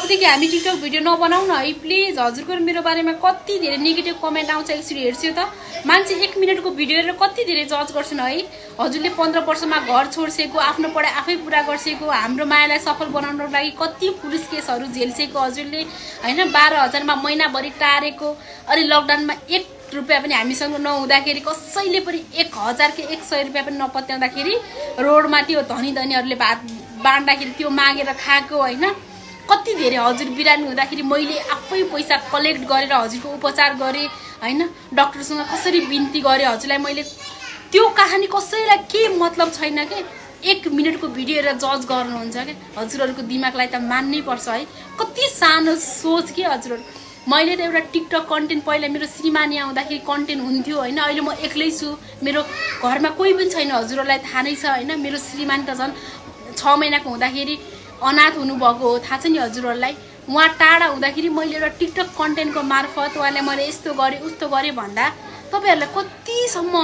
अबदेखि हामी TikTok video नबनाउँ न है प्लिज। हजुरको मेरो बारेमा कति धेरै नेगेटिभ कमेन्ट आउँछ एकचोटि हेर्छु त। मान्छे 1 मिनटको भिडियो हेरेर कति धेरै जज गर्छन् है। हजुरले 15 वर्षमा घर छोड्सेको, आफ्नो पढाइ आफै पुरा गर्सेको, हाम्रो मायालाई सफल बनाउनको लागि कति पुलिस केसहरू झेल्सेको हजुरले हैन। 12,000मा महिनाभरि टारेको, अनि लकडाउनमा 1 रुपैयाँ पनि हामीसँग नहुँदाखेरि, कसैले पनि 1000 के 100 रुपैयाँ पनि नपत्याउँदाखेरि रोडमा त्यो धनी धनीहरूले भात बाँड्दाखेरि त्यो मागेर खाएको हैन। कति धेरै हजुर बिरामी हुँदाखेरि मैले आफै पैसा कलेक्ट गरेर हजुरको उपचार गरेँ हैन। डाक्टरसँग कसरी बिन्ती गरेँ हजुरलाई मैले। त्यो कहानी कसैलाई के मतलब छैन के। 1 मिनटको भिडियो हेरेर जज गर्नुहुन्छ के। हजुरहरूको दिमागलाई त मान्नै पर्छ है। कति सानो सोच के हजुरहरू। मैले त एउटा टिकटक कन्टेन्ट पहिला मेरो श्रीमानी आउँदाखेरि कन्टेन्ट हुन्थ्यो हैन। अहिले म एक्लै छु, मेरो घरमा कोही पनि छैन, हजुरहरूलाई थाहा नै छ हैन। मेरो श्रीमानी त झन् 6 महिनाको हुँदाखेरि अनाथ हुनुभएको हो, थाहा छ नि हजुरहरूलाई। उहाँ टाढा हुँदाखेरि मैले एउटा टिकटक कन्टेन्टको मार्फत उहाँले मैले यस्तो गरेँ उस्तो गरेँ भन्दा तपाईहरुलाई कतिसम्म